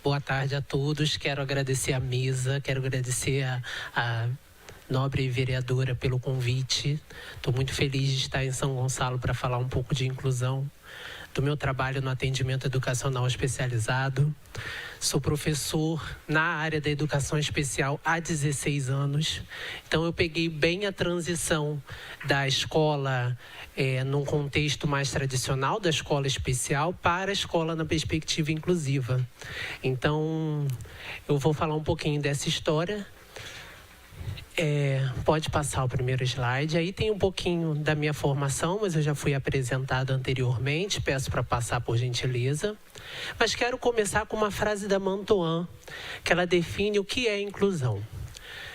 Boa tarde a todos. Quero agradecer a mesa, quero agradecer a nobre vereadora pelo convite. Estou muito feliz de estar em São Gonçalo para falar um pouco de inclusão, do meu trabalho no atendimento educacional especializado. Sou professor na área da educação especial há 16 anos. Então, eu peguei bem a transição da escola num contexto mais tradicional, da escola especial, para a escola na perspectiva inclusiva. Então, eu vou falar um pouquinho dessa história. Pode passar o primeiro slide. Aí tem um pouquinho da minha formação, mas eu já fui apresentado anteriormente. Peço para passar, por gentileza. Mas quero começar com uma frase da Mantoan, que ela define o que é inclusão.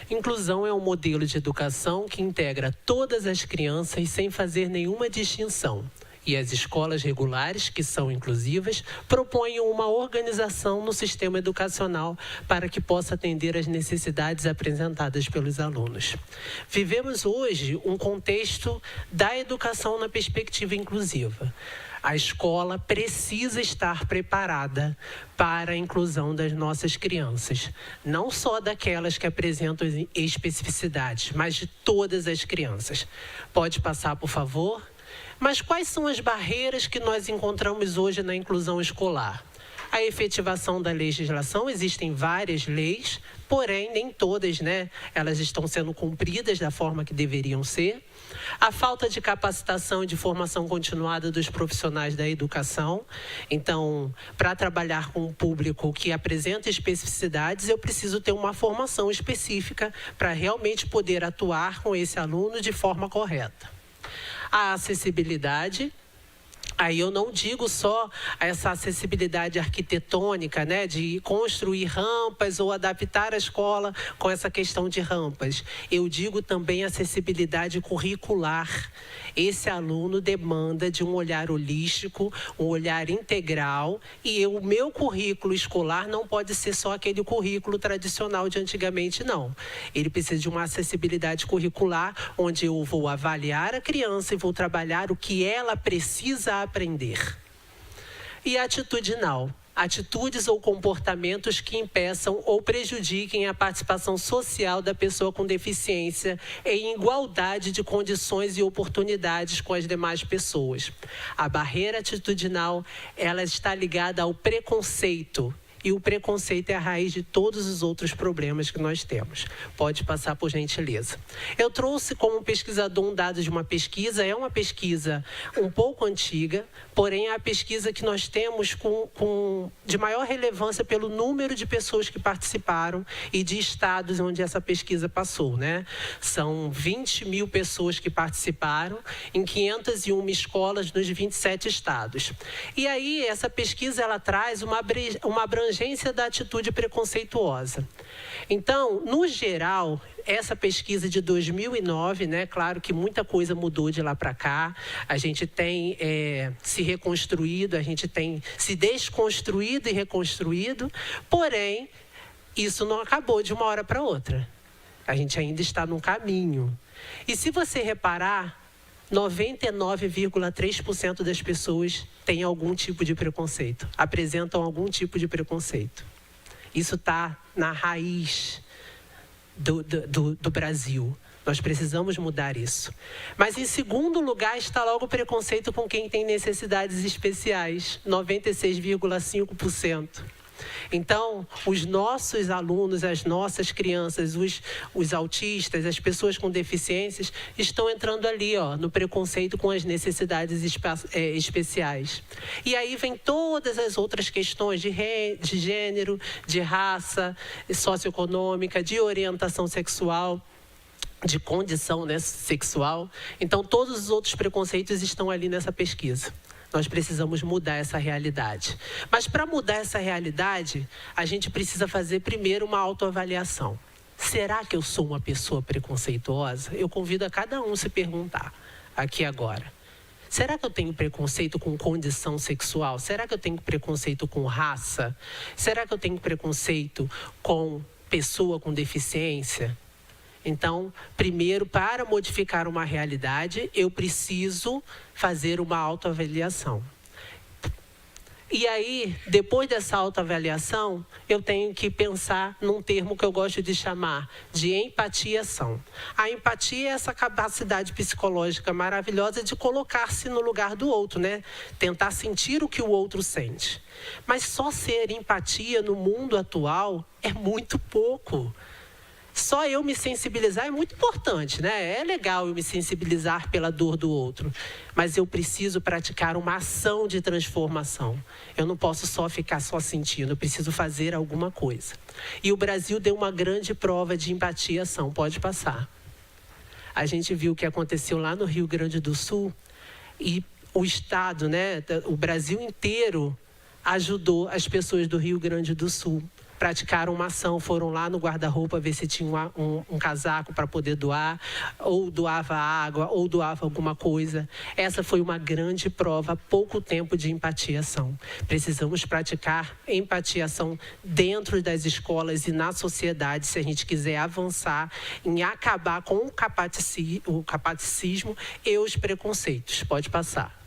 Inclusão é um modelo de educação que integra todas as crianças sem fazer nenhuma distinção. E as escolas regulares, que são inclusivas, propõem uma organização no sistema educacional para que possa atender às necessidades apresentadas pelos alunos. Vivemos hoje um contexto da educação na perspectiva inclusiva. A escola precisa estar preparada para a inclusão das nossas crianças. Não só daquelas que apresentam especificidades, mas de todas as crianças. Pode passar, por favor? Mas quais são as barreiras que nós encontramos hoje na inclusão escolar? A efetivação da legislação, existem várias leis, porém nem todas, elas estão sendo cumpridas da forma que deveriam ser. A falta de capacitação e de formação continuada dos profissionais da educação. Então, para trabalhar com um público que apresenta especificidades, eu preciso ter uma formação específica para realmente poder atuar com esse aluno de forma correta. A acessibilidade, aí eu não digo só essa acessibilidade arquitetônica, de construir rampas ou adaptar a escola com essa questão de rampas. Eu digo também acessibilidade curricular. Esse aluno demanda de um olhar holístico, um olhar integral, e o meu currículo escolar não pode ser só aquele currículo tradicional de antigamente, não. Ele precisa de uma acessibilidade curricular, onde eu vou avaliar a criança e vou trabalhar o que ela precisa aprender. E atitudinal. Atitudes ou comportamentos que impeçam ou prejudiquem a participação social da pessoa com deficiência em igualdade de condições e oportunidades com as demais pessoas. A barreira atitudinal, ela está ligada ao preconceito. E o preconceito é a raiz de todos os outros problemas que nós temos. Pode passar, por gentileza. Eu trouxe como pesquisador um dado de uma pesquisa, é uma pesquisa um pouco antiga, porém é a pesquisa que nós temos de maior relevância pelo número de pessoas que participaram e de estados onde essa pesquisa passou, São 20 mil pessoas que participaram em 501 escolas nos 27 estados. E aí, essa pesquisa, ela traz uma abrangência da atitude preconceituosa. Então, no geral, essa pesquisa de 2009, claro que muita coisa mudou de lá para cá, a gente tem se reconstruído, a gente tem se desconstruído e reconstruído, porém, isso não acabou de uma hora para outra. A gente ainda está num caminho. E se você reparar, 99,3% das pessoas têm algum tipo de preconceito, apresentam algum tipo de preconceito. Isso está na raiz do Brasil. Nós precisamos mudar isso. Mas, em segundo lugar, está logo o preconceito com quem tem necessidades especiais, 96,5%. Então, os nossos alunos, as nossas crianças, os autistas, as pessoas com deficiências, estão entrando ali, no preconceito com as necessidades especiais. E aí vem todas as outras questões de gênero, de raça, socioeconômica, de orientação sexual, de condição sexual. Então, todos os outros preconceitos estão ali nessa pesquisa. Nós precisamos mudar essa realidade. Mas para mudar essa realidade, a gente precisa fazer primeiro uma autoavaliação. Será que eu sou uma pessoa preconceituosa? Eu convido a cada um se perguntar aqui agora. Será que eu tenho preconceito com condição sexual? Será que eu tenho preconceito com raça? Será que eu tenho preconceito com pessoa com deficiência? Então, primeiro, para modificar uma realidade, eu preciso fazer uma autoavaliação. E aí, depois dessa autoavaliação, eu tenho que pensar num termo que eu gosto de chamar de empatiação. A empatia é essa capacidade psicológica maravilhosa de colocar-se no lugar do outro, né? Tentar sentir o que o outro sente. Mas só ser empatia no mundo atual é muito pouco. Só eu me sensibilizar é muito importante, né? É legal eu me sensibilizar pela dor do outro, mas eu preciso praticar uma ação de transformação. Eu não posso só ficar só sentindo, eu preciso fazer alguma coisa. E o Brasil deu uma grande prova de empatia e ação. Pode passar. A gente viu o que aconteceu lá no Rio Grande do Sul e o Estado, né? O Brasil inteiro ajudou as pessoas do Rio Grande do Sul. Praticaram uma ação, foram lá no guarda-roupa ver se tinha um casaco para poder doar, ou doava água, ou doava alguma coisa. Essa foi uma grande prova, pouco tempo de empatia e ação. Precisamos praticar empatia e ação dentro das escolas e na sociedade, se a gente quiser avançar em acabar com o capaticismo e os preconceitos. Pode passar.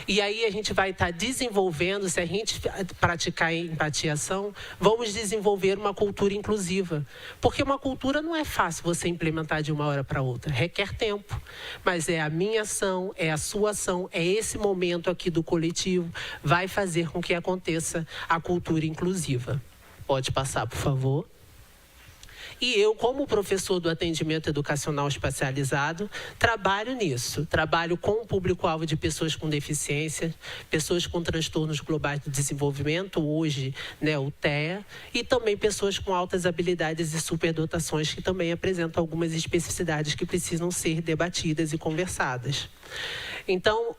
E aí a gente vai estar desenvolvendo, se a gente praticar empatia e ação, vamos desenvolver uma cultura inclusiva. Porque uma cultura não é fácil você implementar de uma hora para outra, requer tempo. Mas é a minha ação, é a sua ação, é esse momento aqui do coletivo, vai fazer com que aconteça a cultura inclusiva. Pode passar, por favor. E eu, como professor do atendimento educacional especializado, trabalho nisso. Trabalho com o público-alvo de pessoas com deficiência, pessoas com transtornos globais do desenvolvimento, hoje, né, o TEA, e também pessoas com altas habilidades e superdotações, que também apresentam algumas especificidades que precisam ser debatidas e conversadas. Então,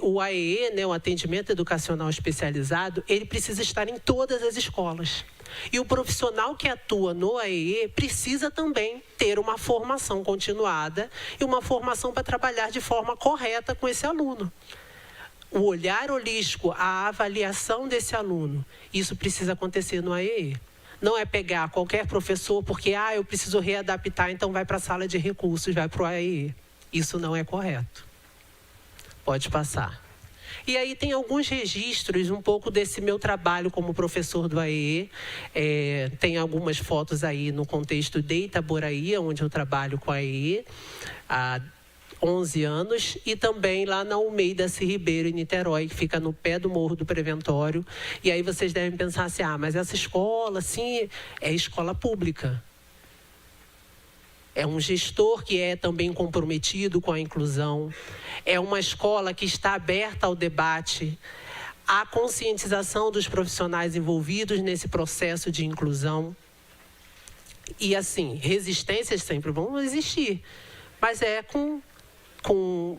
o AEE, né, o atendimento educacional especializado, ele precisa estar em todas as escolas. E o profissional que atua no AEE precisa também ter uma formação continuada e uma formação para trabalhar de forma correta com esse aluno. O olhar holístico, a avaliação desse aluno, isso precisa acontecer no AEE. Não é pegar qualquer professor porque, eu preciso readaptar, então vai para a sala de recursos, vai para o AEE. Isso não é correto. Pode passar. E aí tem alguns registros, um pouco desse meu trabalho como professor do AEE. Tem algumas fotos aí no contexto de Itaboraí, onde eu trabalho com a AEE há 11 anos. E também lá na Almeida-se Ribeiro, em Niterói, que fica no pé do Morro do Preventório. E aí vocês devem pensar assim, mas essa escola, assim, é escola pública. É um gestor que é também comprometido com a inclusão. É uma escola que está aberta ao debate, à conscientização dos profissionais envolvidos nesse processo de inclusão. E, assim, resistências sempre vão existir, mas é com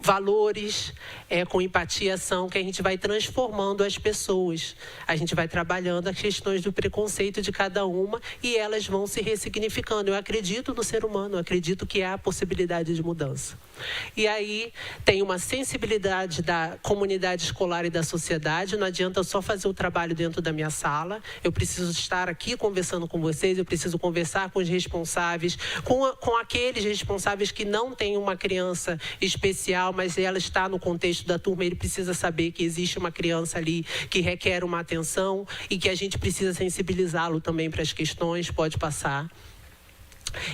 valores, com empatia e ação que a gente vai transformando as pessoas. A gente vai trabalhando as questões do preconceito de cada uma e elas vão se ressignificando. Eu acredito no ser humano, eu acredito que há a possibilidade de mudança. E aí tem uma sensibilidade da comunidade escolar e da sociedade. Não adianta eu só fazer o trabalho dentro da minha sala. Eu preciso estar aqui conversando com vocês, eu preciso conversar com os responsáveis, com aqueles responsáveis que não têm uma criança especial, mas ela está no contexto da turma, ele precisa saber que existe uma criança ali que requer uma atenção e que a gente precisa sensibilizá-lo também para as questões. Pode passar.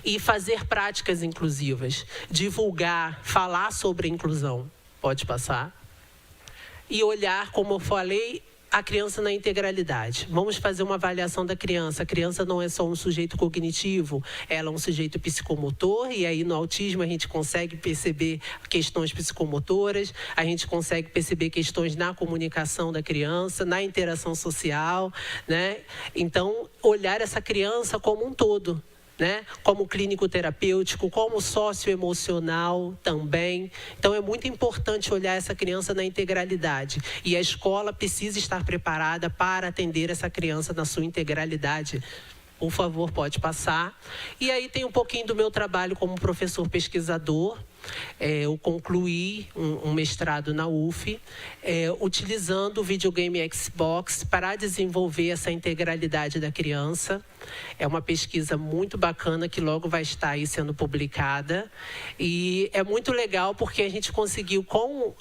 E fazer práticas inclusivas, divulgar, falar sobre a inclusão. Pode passar. E olhar, como eu falei, a criança na integralidade. Vamos fazer uma avaliação da criança. A criança não é só um sujeito cognitivo, ela é um sujeito psicomotor, e aí no autismo a gente consegue perceber questões psicomotoras, a gente consegue perceber questões na comunicação da criança, na interação social, né? Então, olhar essa criança como um todo, né? Como clínico terapêutico, como socioemocional também. Então é muito importante olhar essa criança na integralidade. E a escola precisa estar preparada para atender essa criança na sua integralidade. Por favor, pode passar. E aí tem um pouquinho do meu trabalho como professor pesquisador. Eu concluí um mestrado na UF, utilizando o videogame Xbox para desenvolver essa integralidade da criança. É uma pesquisa muito bacana que logo vai estar aí sendo publicada. E é muito legal porque a gente conseguiu, com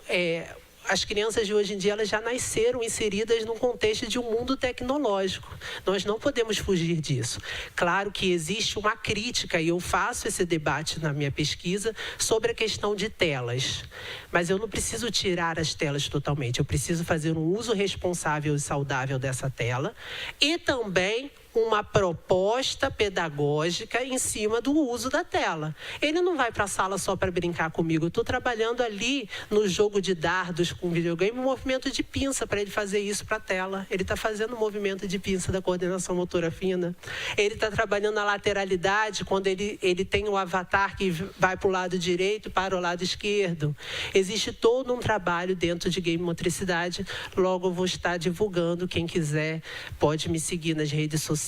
as crianças de hoje em dia elas já nasceram inseridas no contexto de um mundo tecnológico. Nós não podemos fugir disso. Claro que existe uma crítica, e eu faço esse debate na minha pesquisa, sobre a questão de telas. Mas eu não preciso tirar as telas totalmente, eu preciso fazer um uso responsável e saudável dessa tela e também uma proposta pedagógica em cima do uso da tela. Ele não vai para a sala só para brincar comigo. Eu estou trabalhando ali no jogo de dardos com videogame, um movimento de pinça para ele fazer isso para a tela. Ele está fazendo um movimento de pinça da coordenação motora fina. Ele está trabalhando na lateralidade, quando ele tem o avatar que vai para o lado direito para o lado esquerdo. Existe todo um trabalho dentro de game motricidade. Logo eu vou estar divulgando. Quem quiser pode me seguir nas redes sociais,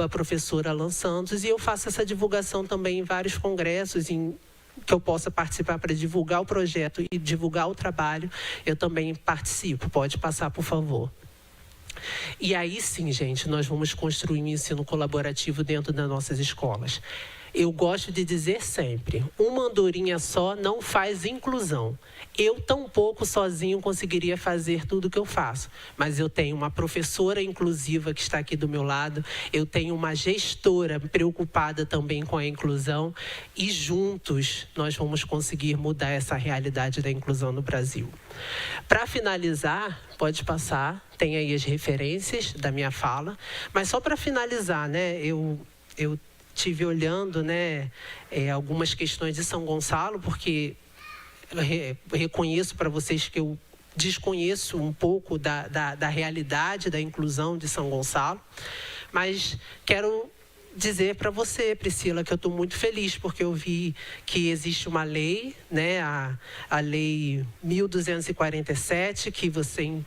@professora Alan Santos, e eu faço essa divulgação também em vários congressos que eu possa participar para divulgar o projeto e divulgar o trabalho. Eu também participo, pode passar, por favor. E aí sim, gente, nós vamos construir um ensino colaborativo dentro das nossas escolas. Eu gosto de dizer sempre, uma andorinha só não faz inclusão. Eu tampouco sozinho conseguiria fazer tudo o que eu faço, mas eu tenho uma professora inclusiva que está aqui do meu lado, eu tenho uma gestora preocupada também com a inclusão, e juntos nós vamos conseguir mudar essa realidade da inclusão no Brasil. Para finalizar, pode passar, tem aí as referências da minha fala, mas só para finalizar, né, eu estive olhando, né, algumas questões de São Gonçalo, porque reconheço para vocês que eu desconheço um pouco da realidade da inclusão de São Gonçalo, mas quero dizer para você, Priscila, que eu estou muito feliz, porque eu vi que existe uma lei, né, a Lei 1247, que você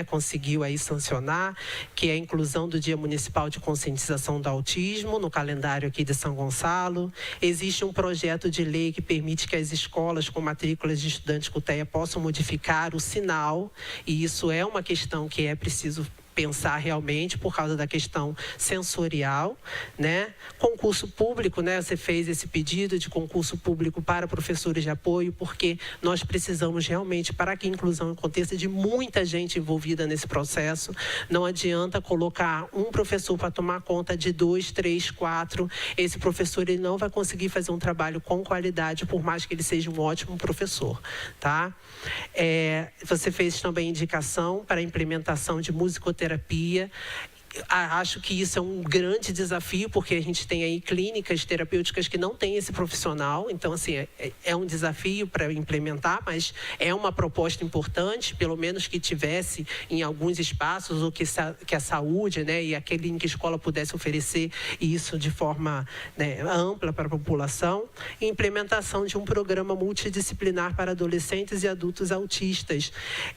conseguiu aí sancionar, que é a inclusão do Dia Municipal de Conscientização do Autismo no calendário aqui de São Gonçalo. Existe um projeto de lei que permite que as escolas com matrículas de estudantes com TEA possam modificar o sinal, e isso é uma questão que é preciso pensar realmente por causa da questão sensorial, né? Concurso público, né? Você fez esse pedido de concurso público para professores de apoio, porque nós precisamos realmente, para que a inclusão aconteça, de muita gente envolvida nesse processo. Não adianta colocar um professor para tomar conta de 2, 3, 4. Esse professor ele não vai conseguir fazer um trabalho com qualidade, por mais que ele seja um ótimo professor, tá? Você fez também indicação para a implementação de musicoterapia. Acho que isso é um grande desafio, porque a gente tem aí clínicas terapêuticas que não têm esse profissional. Então, assim, é um desafio para implementar, mas é uma proposta importante, pelo menos que tivesse em alguns espaços, ou que a saúde, né, e a clínica escola pudesse oferecer isso de forma, né, ampla para a população. E implementação de um programa multidisciplinar para adolescentes e adultos autistas.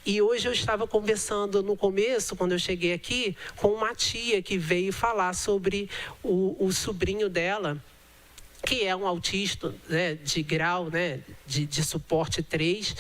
E hoje eu estava conversando no começo, quando eu cheguei aqui, com uma tia que veio falar sobre o sobrinho dela, que é um autista, né, de grau, né, de suporte 3,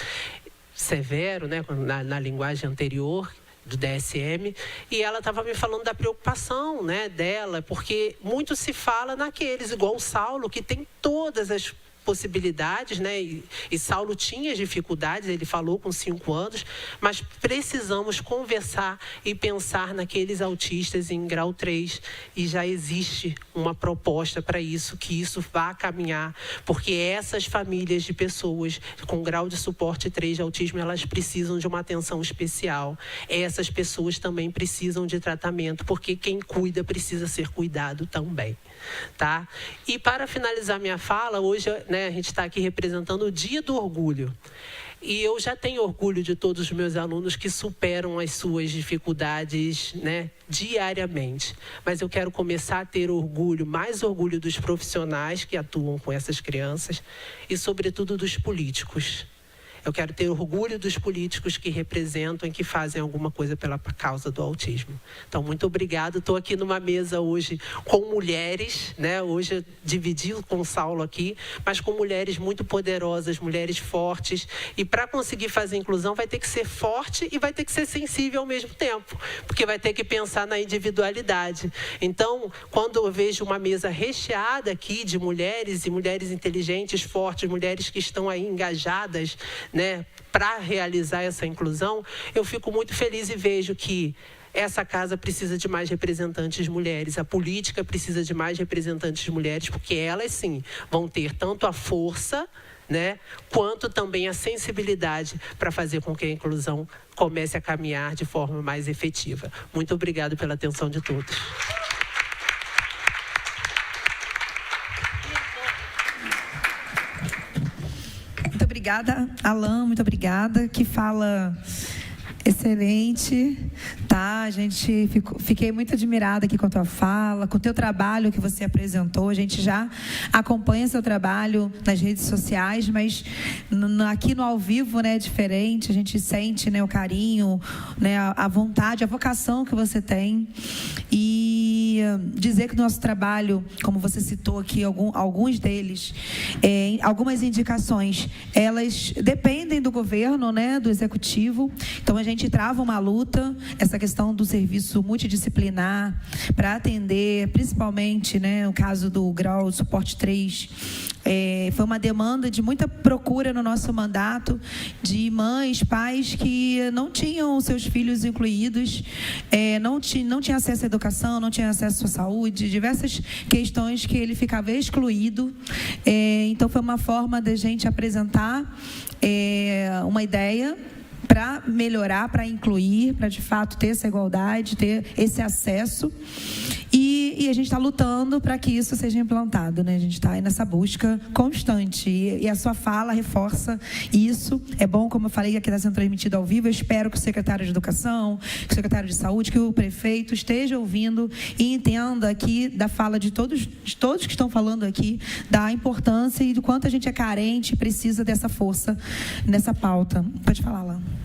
severo, né, na linguagem anterior do DSM, e ela estava me falando da preocupação, né, dela, porque muito se fala naqueles, igual o Saulo, que tem todas as possibilidades, né? E Saulo tinha dificuldades, ele falou com 5 anos, mas precisamos conversar e pensar naqueles autistas em grau 3, e já existe uma proposta para isso, que isso vá caminhar, porque essas famílias de pessoas com grau de suporte 3 de autismo, elas precisam de uma atenção especial. Essas pessoas também precisam de tratamento, porque quem cuida precisa ser cuidado também, tá? E para finalizar minha fala, hoje, né, a gente está aqui representando o Dia do Orgulho. E eu já tenho orgulho de todos os meus alunos que superam as suas dificuldades, né, diariamente. Mas eu quero começar a ter orgulho, mais orgulho dos profissionais que atuam com essas crianças e, sobretudo, dos políticos. Eu quero ter orgulho dos políticos que representam e que fazem alguma coisa pela causa do autismo. Então, muito obrigada. Estou aqui numa mesa hoje com mulheres, né? Hoje eu dividi com o Saulo aqui, mas com mulheres muito poderosas, mulheres fortes. E para conseguir fazer inclusão, vai ter que ser forte e vai ter que ser sensível ao mesmo tempo, porque vai ter que pensar na individualidade. Então, quando eu vejo uma mesa recheada aqui de mulheres, e mulheres inteligentes, fortes, mulheres que estão aí engajadas, né, para realizar essa inclusão, eu fico muito feliz e vejo que essa casa precisa de mais representantes mulheres, a política precisa de mais representantes mulheres, porque elas, sim, vão ter tanto a força, né, quanto também a sensibilidade para fazer com que a inclusão comece a caminhar de forma mais efetiva. Muito obrigado pela atenção de todos. Muito obrigada, Alan, muito obrigada. Que fala excelente, tá? Fiquei muito admirada aqui com a tua fala, com o teu trabalho que você apresentou. A gente já acompanha seu trabalho nas redes sociais, mas aqui no ao vivo, né, é diferente. A gente sente, né, o carinho, né, a vontade, a vocação que você tem. E dizer que o nosso trabalho, como você citou aqui, alguns deles, algumas indicações, elas dependem do governo, né, do executivo. Então, a gente trava uma luta, essa questão do serviço multidisciplinar, para atender, principalmente, né, o caso do grau suporte 3, foi uma demanda de muita procura no nosso mandato, de mães, pais que não tinham seus filhos incluídos, não tinha acesso à educação, não tinha acesso à saúde, diversas questões que ele ficava excluído. Então, foi uma forma da gente apresentar uma ideia para melhorar, para incluir, para de fato ter essa igualdade, ter esse acesso. E a gente está lutando para que isso seja implantado, né? A gente está aí nessa busca constante. E a sua fala reforça isso. É bom, como eu falei, que está sendo transmitido ao vivo. Eu espero que o secretário de Educação, que o secretário de Saúde, que o prefeito esteja ouvindo e entenda aqui da fala de todos que estão falando aqui, da importância e do quanto a gente é carente e precisa dessa força nessa pauta. Pode falar, Lá.